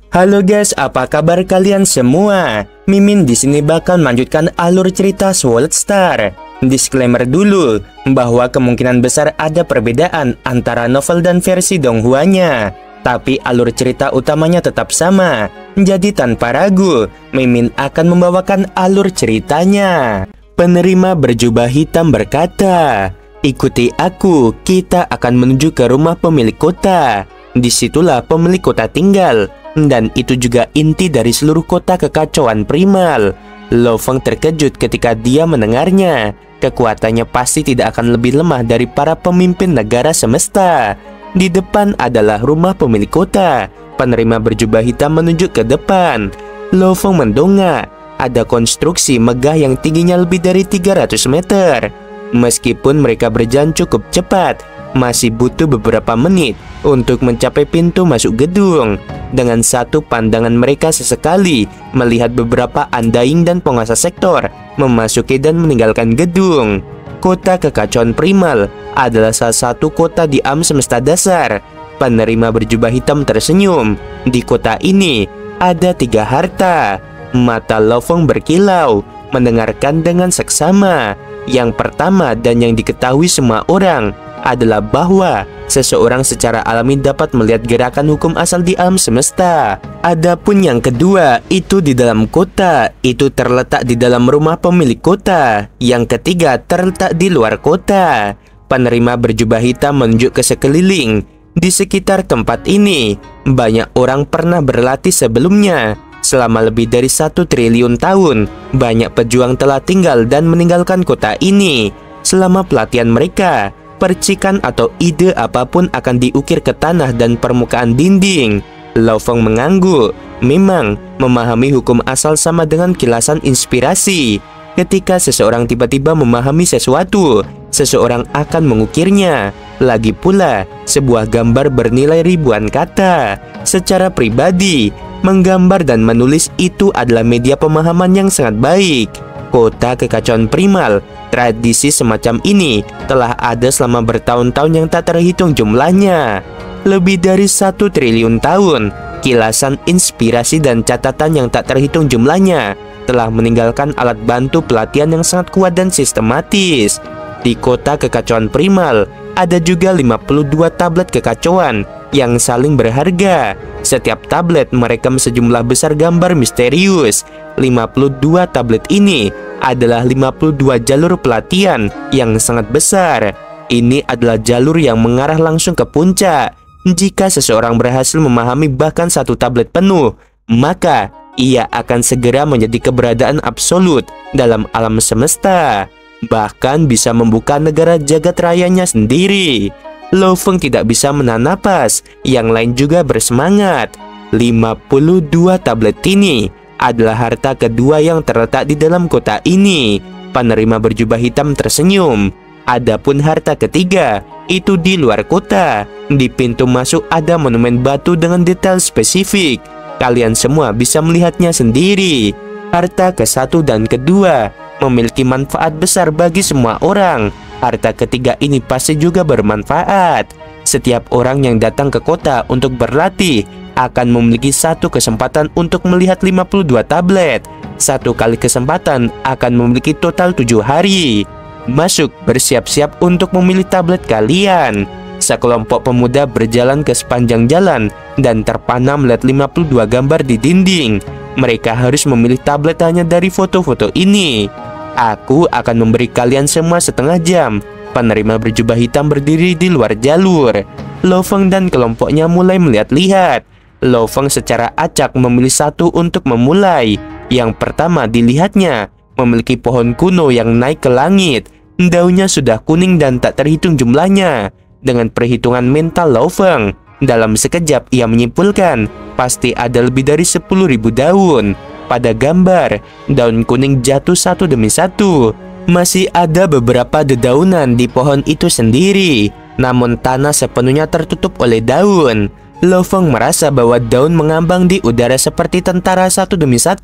Halo guys, apa kabar kalian semua? Mimin di sini bakal melanjutkan alur cerita Sword Star. Disclaimer dulu bahwa kemungkinan besar ada perbedaan antara novel dan versi Donghua-nya, tapi alur cerita utamanya tetap sama. Jadi tanpa ragu, Mimin akan membawakan alur ceritanya. Penerima berjubah hitam berkata, "Ikuti aku, kita akan menuju ke rumah pemilik kota. Disitulah pemilik kota tinggal, dan itu juga inti dari seluruh kota kekacauan primal." Lo Feng terkejut ketika dia mendengarnya. Kekuatannya pasti tidak akan lebih lemah dari para pemimpin negara semesta. Di depan adalah rumah pemilik kota. Penerima berjubah hitam menunjuk ke depan. Lo Feng mendongak. Ada konstruksi megah yang tingginya lebih dari 300 meter. Meskipun mereka berjalan cukup cepat, masih butuh beberapa menit untuk mencapai pintu masuk gedung. Dengan satu pandangan mereka sesekali melihat beberapa undying dan penguasa sektor memasuki dan meninggalkan gedung. Kota kekacauan primal adalah salah satu kota di alam semesta dasar. Penerima berjubah hitam tersenyum. Di kota ini ada 3 harta. Mata Lo Feng berkilau mendengarkan dengan seksama. Yang pertama dan yang diketahui semua orang adalah bahwa seseorang secara alami dapat melihat gerakan hukum asal di alam semesta. Adapun yang kedua, itu di dalam kota, itu terletak di dalam rumah pemilik kota. Yang ketiga terletak di luar kota. Penerima berjubah hitam menunjuk ke sekeliling. Di sekitar tempat ini, banyak orang pernah berlatih sebelumnya. Selama lebih dari 1 triliun tahun, banyak pejuang telah tinggal dan meninggalkan kota ini. Selama pelatihan mereka, percikan atau ide apapun akan diukir ke tanah dan permukaan dinding. Lo Feng mengangguk. Memang, memahami hukum asal sama dengan kilasan inspirasi. Ketika seseorang tiba-tiba memahami sesuatu, seseorang akan mengukirnya. Lagi pula, sebuah gambar bernilai ribuan kata. Secara pribadi, menggambar dan menulis itu adalah media pemahaman yang sangat baik. Kota kekacauan primal, tradisi semacam ini telah ada selama bertahun-tahun yang tak terhitung jumlahnya. Lebih dari 1 triliun tahun, kilasan inspirasi dan catatan yang tak terhitung jumlahnya telah meninggalkan alat bantu pelatihan yang sangat kuat dan sistematis. Di kota kekacauan primal, ada juga 52 tablet kekacauan yang saling berharga. Setiap tablet merekam sejumlah besar gambar misterius. 52 tablet ini adalah 52 jalur pelatihan yang sangat besar. Ini adalah jalur yang mengarah langsung ke puncak. Jika seseorang berhasil memahami bahkan 1 tablet penuh, maka ia akan segera menjadi keberadaan absolut dalam alam semesta. Bahkan bisa membuka negara jagat rayanya sendiri. Lo Feng tidak bisa menahan napas. Yang lain juga bersemangat. 52 tablet ini adalah harta kedua yang terletak di dalam kota ini. Penerima berjubah hitam tersenyum. Adapun harta ketiga, itu di luar kota. Di pintu masuk ada monumen batu dengan detail spesifik. Kalian semua bisa melihatnya sendiri. Harta ke-1 dan kedua memiliki manfaat besar bagi semua orang. Harta ketiga ini pasti juga bermanfaat. Setiap orang yang datang ke kota untuk berlatih akan memiliki 1 kesempatan untuk melihat 52 tablet. 1 kali kesempatan akan memiliki total 7 hari. Masuk, bersiap-siap untuk memilih tablet kalian. Sekelompok pemuda berjalan ke sepanjang jalan dan terpana melihat 52 gambar di dinding. Mereka harus memilih tablet hanya dari foto-foto ini. Aku akan memberi kalian semua setengah jam. Penerima berjubah hitam berdiri di luar jalur. Lo Feng dan kelompoknya mulai melihat-lihat. Lo Feng secara acak memilih 1 untuk memulai. Yang pertama dilihatnya memiliki pohon kuno yang naik ke langit. Daunnya sudah kuning dan tak terhitung jumlahnya. Dengan perhitungan mental Lo Feng, dalam sekejap ia menyimpulkan pasti ada lebih dari 10.000 daun. Pada gambar, daun kuning jatuh 1 demi 1. Masih ada beberapa dedaunan di pohon itu sendiri, namun tanah sepenuhnya tertutup oleh daun. Lo Feng merasa bahwa daun mengambang di udara seperti tentara 1 demi 1,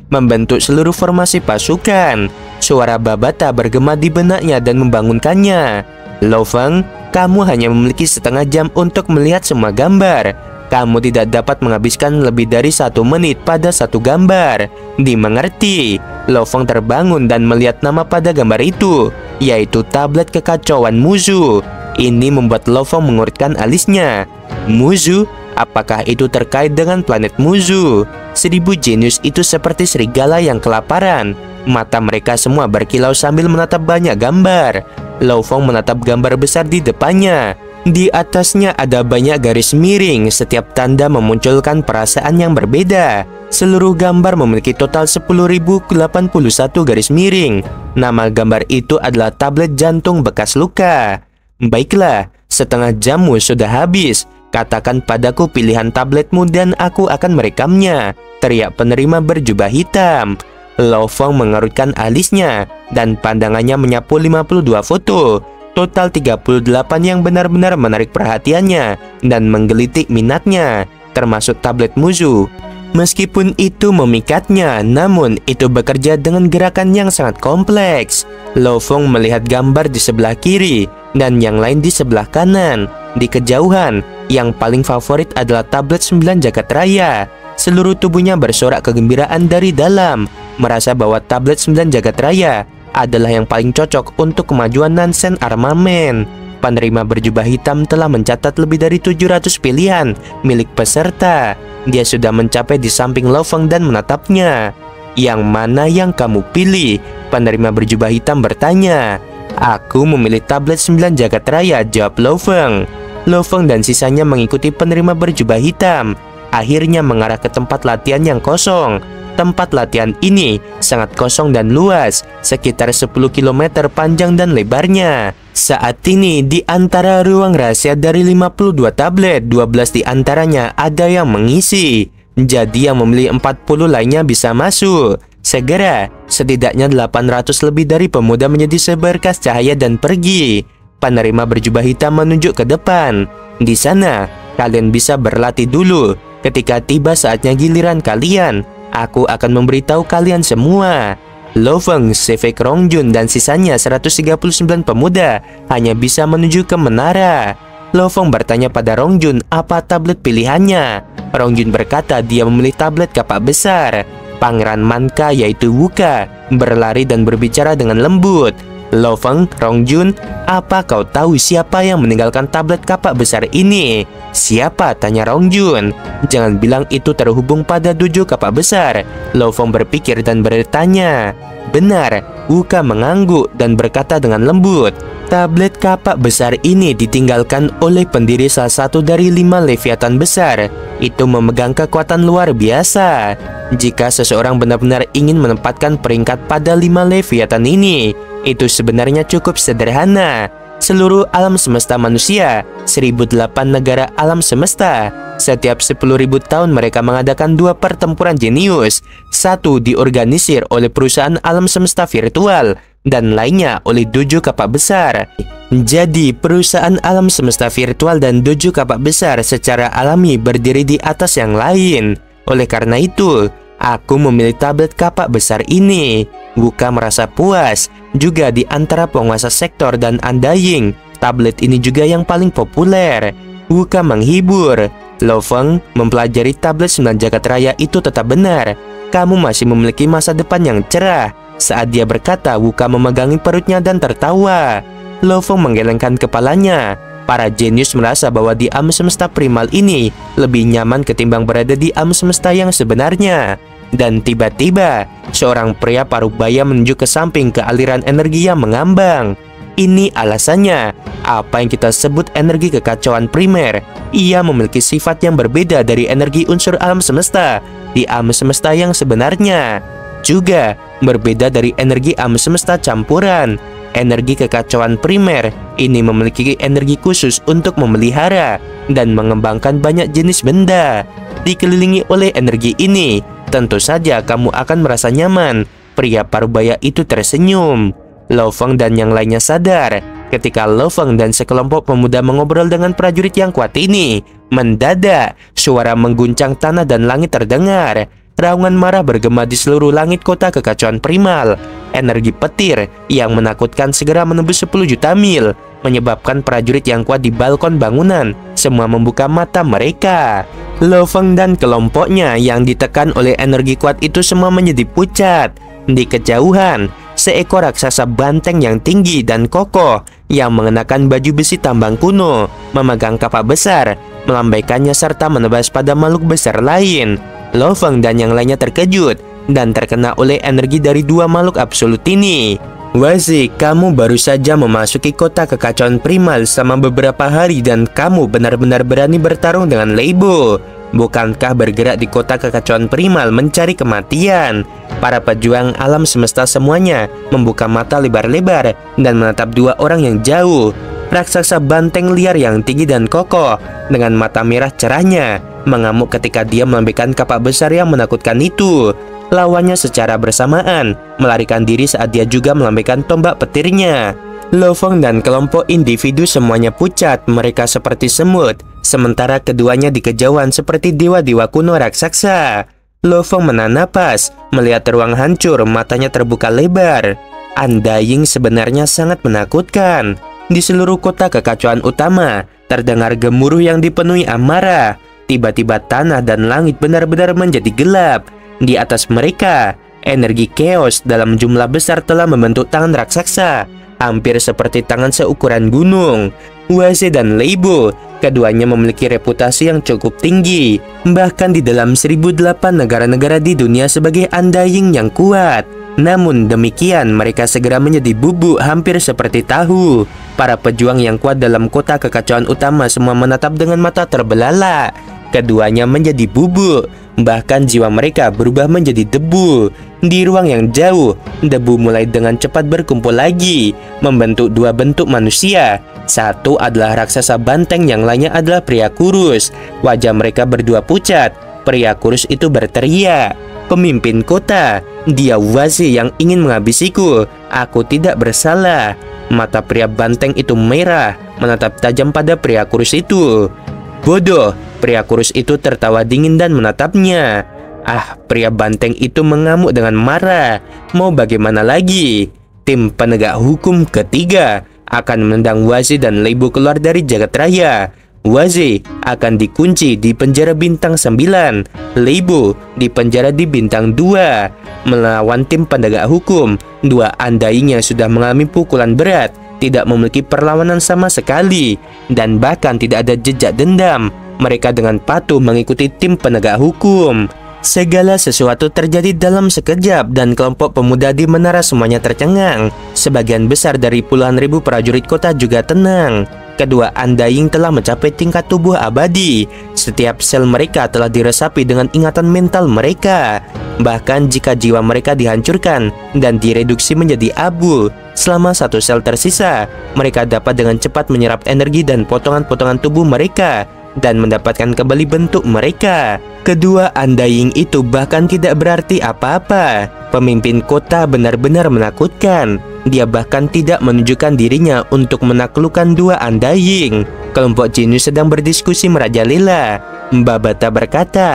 membentuk seluruh formasi pasukan. Suara babata bergema di benaknya dan membangunkannya. Lo Feng, kamu hanya memiliki setengah jam untuk melihat semua gambar. Kamu tidak dapat menghabiskan lebih dari 1 menit pada satu gambar. Dimengerti? Lo Feng terbangun dan melihat nama pada gambar itu, yaitu tablet kekacauan Muzu. Ini membuat Lo Feng mengurutkan alisnya. Muzu? Apakah itu terkait dengan planet Muzu? 1000 jenius itu seperti serigala yang kelaparan. Mata mereka semua berkilau sambil menatap banyak gambar. Lo Feng menatap gambar besar di depannya. Di atasnya ada banyak garis miring, setiap tanda memunculkan perasaan yang berbeda. Seluruh gambar memiliki total 10.081 garis miring. Nama gambar itu adalah tablet jantung bekas luka. Baiklah, setengah jammu sudah habis. Katakan padaku pilihan tabletmu dan aku akan merekamnya, teriak penerima berjubah hitam. Lo Feng mengerutkan alisnya dan pandangannya menyapu 52 foto. Total 38 yang benar-benar menarik perhatiannya dan menggelitik minatnya, termasuk tablet Muzu. Meskipun itu memikatnya, namun itu bekerja dengan gerakan yang sangat kompleks. Lo Feng melihat gambar di sebelah kiri dan yang lain di sebelah kanan. Di kejauhan, yang paling favorit adalah tablet 9 jagat raya. Seluruh tubuhnya bersorak kegembiraan dari dalam, merasa bahwa tablet 9 jagat raya adalah yang paling cocok untuk kemajuan Nansen Armamen. Penerima berjubah hitam telah mencatat lebih dari 700 pilihan milik peserta. Dia sudah mencapai di samping Lo Feng dan menatapnya. Yang mana yang kamu pilih? Penerima berjubah hitam bertanya. Aku memilih tablet 9 jagat raya, jawab Lo Feng. Lo Feng dan sisanya mengikuti penerima berjubah hitam. Akhirnya mengarah ke tempat latihan yang kosong. Tempat latihan ini sangat kosong dan luas, sekitar 10 km panjang dan lebarnya. Saat ini di antara ruang rahasia dari 52 tablet, 12 di antaranya ada yang mengisi. Jadi yang memilih 40 lainnya bisa masuk. Segera, setidaknya 800 lebih dari pemuda menjadi seberkas cahaya dan pergi. Penerima berjubah hitam menunjuk ke depan. Di sana, kalian bisa berlatih dulu. Ketika tiba saatnya giliran kalian, aku akan memberitahu kalian semua. Lo Feng, Sevek Rongjun, dan sisanya 139 pemuda hanya bisa menuju ke menara. Lo Feng bertanya pada Rongjun apa tablet pilihannya. Rongjun berkata dia memilih tablet kapak besar. Pangeran Manka yaitu Wuka berlari dan berbicara dengan lembut. Lo Feng, Rongjun, apa kau tahu siapa yang meninggalkan tablet kapak besar ini? Siapa? Tanya Rongjun. Jangan bilang itu terhubung pada dojo kapak besar. Lo Feng berpikir dan bertanya. Benar, Wuka mengangguk dan berkata dengan lembut. Tablet kapak besar ini ditinggalkan oleh pendiri salah satu dari 5 Leviathan besar. Itu memegang kekuatan luar biasa. Jika seseorang benar-benar ingin menempatkan peringkat pada 5 Leviathan ini, itu sebenarnya cukup sederhana. Seluruh alam semesta manusia, 1008 negara alam semesta. Setiap 10.000 tahun mereka mengadakan 2 pertempuran jenius. Satu diorganisir oleh perusahaan alam semesta virtual dan lainnya oleh dojo kapak besar. Jadi perusahaan alam semesta virtual dan dojo kapak besar secara alami berdiri di atas yang lain. Oleh karena itu, aku memilih tablet kapak besar ini. Wuka merasa puas. Juga di antara penguasa sektor dan Undying, tablet ini juga yang paling populer. Wuka menghibur. Lo Feng mempelajari tablet 9 jagat raya itu tetap benar. Kamu masih memiliki masa depan yang cerah. Saat dia berkata, Wuka memegangi perutnya dan tertawa. Lo Feng menggelengkan kepalanya. Para jenius merasa bahwa di alam semesta primal ini lebih nyaman ketimbang berada di alam semesta yang sebenarnya. Dan tiba-tiba, seorang pria parubaya menunjuk ke samping ke aliran energi yang mengambang. Ini alasannya, apa yang kita sebut energi kekacauan primer. Ia memiliki sifat yang berbeda dari energi unsur alam semesta di alam semesta yang sebenarnya. Juga berbeda dari energi alam semesta campuran. Energi kekacauan primer ini memiliki energi khusus untuk memelihara dan mengembangkan banyak jenis benda. Dikelilingi oleh energi ini, tentu saja kamu akan merasa nyaman. Pria parubaya itu tersenyum. Lo Feng dan yang lainnya sadar ketika Lo Feng dan sekelompok pemuda mengobrol dengan prajurit yang kuat ini. Mendadak, suara mengguncang tanah dan langit terdengar. Raungan marah bergema di seluruh langit kota kekacauan primal. Energi petir yang menakutkan segera menembus 10 juta mil, menyebabkan prajurit yang kuat di balkon bangunan semua membuka mata mereka. Lo Feng dan kelompoknya yang ditekan oleh energi kuat itu semua menjadi pucat. Di kejauhan, seekor raksasa banteng yang tinggi dan kokoh yang mengenakan baju besi tambang kuno, memegang kapak besar, melambaikannya serta menebas pada makhluk besar lain. Lo Feng dan yang lainnya terkejut dan terkena oleh energi dari dua makhluk absolut ini. Wazi, kamu baru saja memasuki kota kekacauan primal selama beberapa hari dan kamu benar-benar berani bertarung dengan Leibo. Bukankah bergerak di kota kekacauan primal mencari kematian? Para pejuang alam semesta semuanya membuka mata lebar-lebar dan menatap dua orang yang jauh. Raksasa banteng liar yang tinggi dan kokoh dengan mata merah cerahnya mengamuk ketika dia melambaikan kapak besar yang menakutkan itu. Lawannya secara bersamaan melarikan diri saat dia juga melambaikan tombak petirnya. Lo Feng dan kelompok individu semuanya pucat, mereka seperti semut, sementara keduanya di kejauhan seperti dewa-dewa kuno raksasa. Lo Feng menahan napas, melihat ruang hancur, matanya terbuka lebar. Undying sebenarnya sangat menakutkan. Di seluruh kota kekacauan utama, terdengar gemuruh yang dipenuhi amarah. Tiba-tiba tanah dan langit benar-benar menjadi gelap. Di atas mereka, energi chaos dalam jumlah besar telah membentuk tangan raksasa, hampir seperti tangan seukuran gunung. Wazi dan Leibo, keduanya memiliki reputasi yang cukup tinggi, bahkan di dalam 1008 negara-negara di dunia sebagai Undying yang kuat. Namun demikian, mereka segera menjadi bubuk hampir seperti tahu. Para pejuang yang kuat dalam kota kekacauan utama semua menatap dengan mata terbelalak. Keduanya menjadi bubuk, bahkan jiwa mereka berubah menjadi debu. Di ruang yang jauh, debu mulai dengan cepat berkumpul lagi, membentuk dua bentuk manusia. Satu adalah raksasa banteng, yang lainnya adalah pria kurus. Wajah mereka berdua pucat. Pria kurus itu berteriak, "Pemimpin kota, dia Wazi yang ingin menghabisiku. Aku tidak bersalah." Mata pria banteng itu merah, menatap tajam pada pria kurus itu. "Bodoh!" Pria kurus itu tertawa dingin dan menatapnya. Pria banteng itu mengamuk dengan marah. Mau bagaimana lagi? Tim penegak hukum ketiga akan menendang Wazi dan Leibo keluar dari jagat raya. Wazi akan dikunci di penjara bintang 9, Leibo di penjara di bintang 2. Melawan tim penegak hukum, dua Undying yang sudah mengalami pukulan berat, tidak memiliki perlawanan sama sekali, dan bahkan tidak ada jejak dendam. Mereka dengan patuh mengikuti tim penegak hukum. Segala sesuatu terjadi dalam sekejap dan kelompok pemuda di menara semuanya tercengang. Sebagian besar dari puluhan ribu prajurit kota juga tenang. Kedua Undying telah mencapai tingkat tubuh abadi. Setiap sel mereka telah diresapi dengan ingatan mental mereka. Bahkan jika jiwa mereka dihancurkan dan direduksi menjadi abu, selama satu sel tersisa, mereka dapat dengan cepat menyerap energi dan potongan-potongan tubuh mereka dan mendapatkan kembali bentuk mereka. Kedua Undying itu bahkan tidak berarti apa-apa. Pemimpin kota benar-benar menakutkan. Dia bahkan tidak menunjukkan dirinya untuk menaklukkan dua Undying. Kelompok jenius sedang berdiskusi merajalela. Mbak Bata berkata,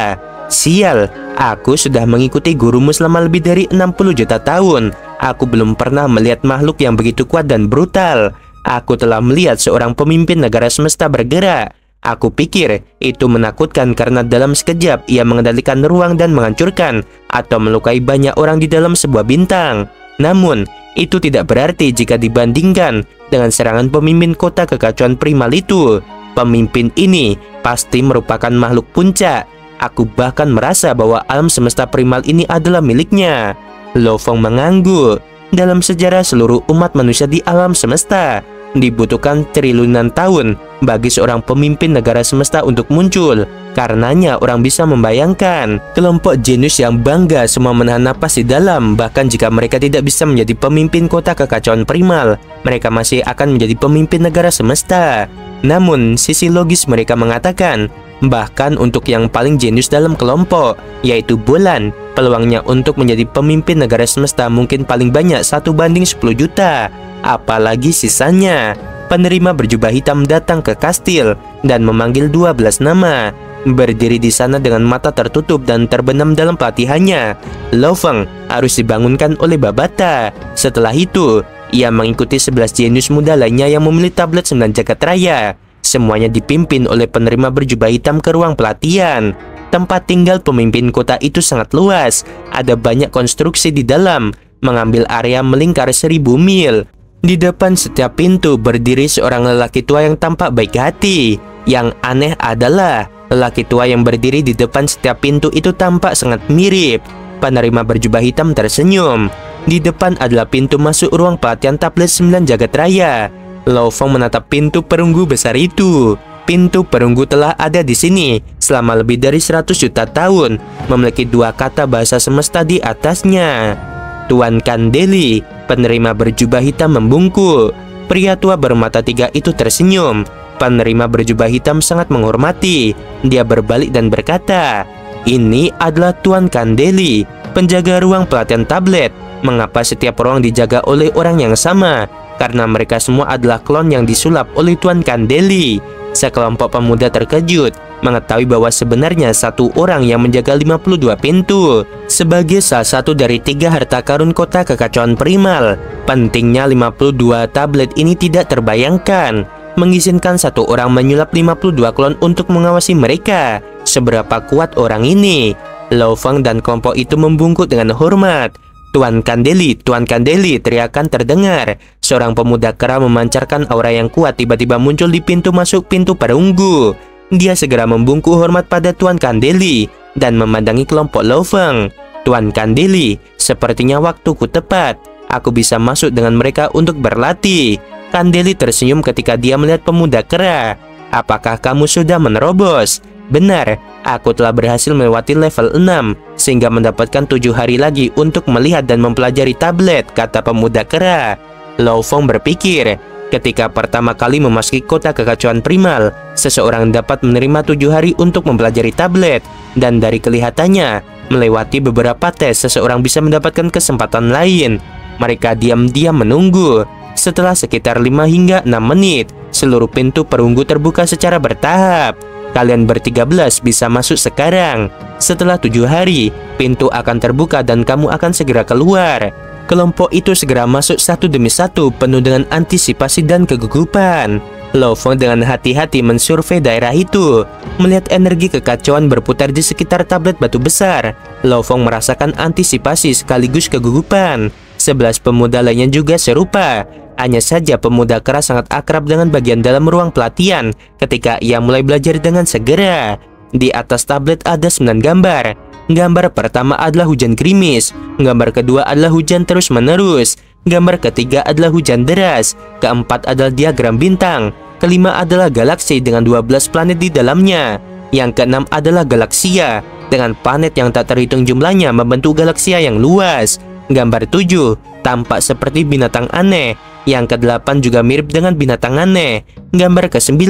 "Sial, aku sudah mengikuti gurumu selama lebih dari 60 juta tahun. Aku belum pernah melihat makhluk yang begitu kuat dan brutal. Aku telah melihat seorang pemimpin negara semesta bergerak. Aku pikir itu menakutkan karena dalam sekejap ia mengendalikan ruang dan menghancurkan atau melukai banyak orang di dalam sebuah bintang. Namun, itu tidak berarti jika dibandingkan dengan serangan pemimpin kota kekacauan primal itu. Pemimpin ini pasti merupakan makhluk puncak. Aku bahkan merasa bahwa alam semesta primal ini adalah miliknya." Lo Feng mengangguk. Dalam sejarah seluruh umat manusia di alam semesta, dibutuhkan triliunan tahun bagi seorang pemimpin negara semesta untuk muncul. Karenanya orang bisa membayangkan. Kelompok jenius yang bangga semua menahan napas di dalam. Bahkan jika mereka tidak bisa menjadi pemimpin kota kekacauan primal, mereka masih akan menjadi pemimpin negara semesta. Namun sisi logis mereka mengatakan, bahkan untuk yang paling jenius dalam kelompok, yaitu Bulan, peluangnya untuk menjadi pemimpin negara semesta mungkin paling banyak 1:10 juta. Apalagi sisanya. Penerima berjubah hitam datang ke kastil dan memanggil 12 nama. berdiri di sana dengan mata tertutup dan terbenam dalam pelatihannya. Lo Feng harus dibangunkan oleh Babata. Setelah itu, ia mengikuti 11 jenius muda lainnya yang memilih tablet 9 jagat raya. Semuanya dipimpin oleh penerima berjubah hitam ke ruang pelatihan. Tempat tinggal pemimpin kota itu sangat luas. Ada banyak konstruksi di dalam, mengambil area melingkar 1000 mil. Di depan setiap pintu berdiri seorang lelaki tua yang tampak baik hati. Yang aneh adalah lelaki tua yang berdiri di depan setiap pintu itu tampak sangat mirip. Penerima berjubah hitam tersenyum. Di depan adalah pintu masuk ruang pelatihan tablet 9 jagat raya. Lo Feng menatap pintu perunggu besar itu. Pintu perunggu telah ada di sini selama lebih dari 100 juta tahun, memiliki 2 kata bahasa semesta di atasnya. Tuan Kandeli, penerima berjubah hitam, membungkuk. Pria tua bermata 3 itu tersenyum. Penerima berjubah hitam sangat menghormati. Dia berbalik dan berkata, "Ini adalah Tuan Kandeli, penjaga ruang pelatihan tablet. Mengapa setiap ruang dijaga oleh orang yang sama? Karena mereka semua adalah klon yang disulap oleh Tuan Kandeli." Sekelompok pemuda terkejut mengetahui bahwa sebenarnya satu orang yang menjaga 52 pintu. Sebagai salah satu dari 3 harta karun kota kekacauan primal, pentingnya 52 tablet ini tidak terbayangkan. Mengizinkan satu orang menyulap 52 klon untuk mengawasi mereka. Seberapa kuat orang ini? Lo Feng dan kelompok itu membungkuk dengan hormat. "Tuan Kandeli, Tuan Kandeli!" teriakan terdengar. Seorang pemuda kera memancarkan aura yang kuat tiba-tiba muncul di pintu masuk pintu perunggu. Dia segera membungkuk hormat pada Tuan Kandeli dan memandangi kelompok Lo Feng. "Tuan Kandeli, sepertinya waktuku tepat. Aku bisa masuk dengan mereka untuk berlatih." Kandeli tersenyum ketika dia melihat pemuda kera. "Apakah kamu sudah menerobos?" "Benar, aku telah berhasil melewati level 6, sehingga mendapatkan 7 hari lagi untuk melihat dan mempelajari tablet," kata pemuda kera. Lo Feng berpikir, ketika pertama kali memasuki kota kekacauan primal, seseorang dapat menerima 7 hari untuk mempelajari tablet. Dan dari kelihatannya, melewati beberapa tes, seseorang bisa mendapatkan kesempatan lain. Mereka diam-diam menunggu. Setelah sekitar 5 hingga 6 menit, seluruh pintu perunggu terbuka secara bertahap. Kalian ber-13 bisa masuk sekarang. Setelah 7 hari, pintu akan terbuka dan kamu akan segera keluar. Kelompok itu segera masuk satu demi satu, penuh dengan antisipasi dan kegugupan. Lo Feng dengan hati-hati mensurvei daerah itu. Melihat energi kekacauan berputar di sekitar tablet batu besar, Lo Feng merasakan antisipasi sekaligus kegugupan. 11 pemuda lainnya juga serupa. Hanya saja pemuda kera sangat akrab dengan bagian dalam ruang pelatihan ketika ia mulai belajar dengan segera. Di atas tablet ada 9 gambar. Gambar pertama adalah hujan gerimis. Gambar kedua adalah hujan terus-menerus. Gambar ketiga adalah hujan deras. Keempat adalah diagram bintang. Kelima adalah galaksi dengan 12 planet di dalamnya. Yang keenam adalah galaksia dengan planet yang tak terhitung jumlahnya membentuk galaksia yang luas. Gambar 7 tampak seperti binatang aneh. Yang ke-8 juga mirip dengan binatang aneh. Gambar ke-9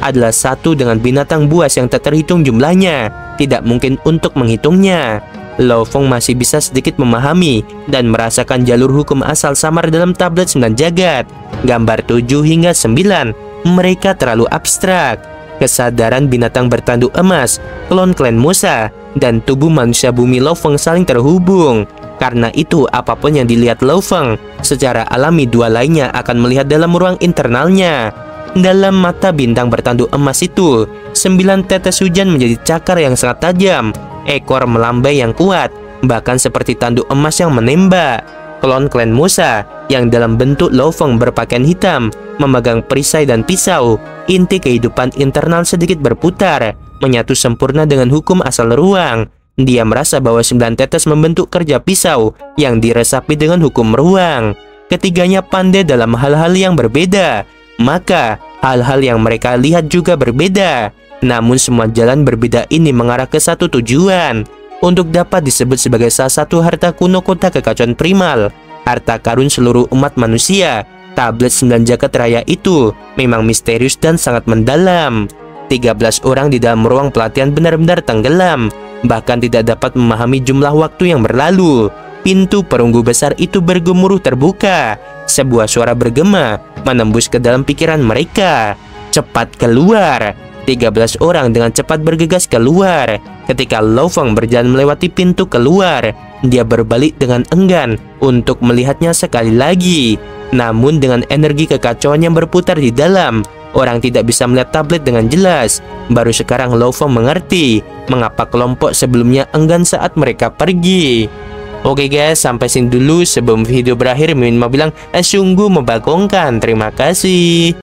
adalah satu dengan binatang buas yang tak terhitung jumlahnya. Tidak mungkin untuk menghitungnya. Lo Feng masih bisa sedikit memahami dan merasakan jalur hukum asal samar dalam tablet 9 jagat. Gambar 7 hingga 9 mereka terlalu abstrak. Kesadaran binatang bertanduk emas, klon klan Musa, dan tubuh manusia bumi Lo Feng saling terhubung. Karena itu, apapun yang dilihat Lo Feng, secara alami dua lainnya akan melihat dalam ruang internalnya. Dalam mata bintang bertanduk emas itu, 9 tetes hujan menjadi cakar yang sangat tajam, ekor melambai yang kuat, bahkan seperti tanduk emas yang menembak. Klon klan Musa yang dalam bentuk Lo Feng berpakaian hitam, memegang perisai dan pisau. Inti kehidupan internal sedikit berputar, menyatu sempurna dengan hukum asal ruang. Dia merasa bahwa 9 tetes membentuk kerja pisau yang diresapi dengan hukum ruang. Ketiganya pandai dalam hal-hal yang berbeda, maka hal-hal yang mereka lihat juga berbeda. Namun semua jalan berbeda ini mengarah ke satu tujuan. Untuk dapat disebut sebagai salah satu harta kuno kota kekacauan primal, harta karun seluruh umat manusia, tablet 9 jagat raya itu memang misterius dan sangat mendalam. 13 orang di dalam ruang pelatihan benar-benar tenggelam, bahkan tidak dapat memahami jumlah waktu yang berlalu. Pintu perunggu besar itu bergemuruh terbuka. Sebuah suara bergema menembus ke dalam pikiran mereka. "Cepat keluar!" 13 orang dengan cepat bergegas keluar. Ketika Lo Feng berjalan melewati pintu keluar, dia berbalik dengan enggan untuk melihatnya sekali lagi. Namun dengan energi kekacauan yang berputar di dalam, orang tidak bisa melihat tablet dengan jelas. Baru sekarang Lo Feng mengerti mengapa kelompok sebelumnya enggan saat mereka pergi. Oke guys, sampai sini dulu. Sebelum video berakhir, Mimin mau bilang sungguh membagongkan. Terima kasih.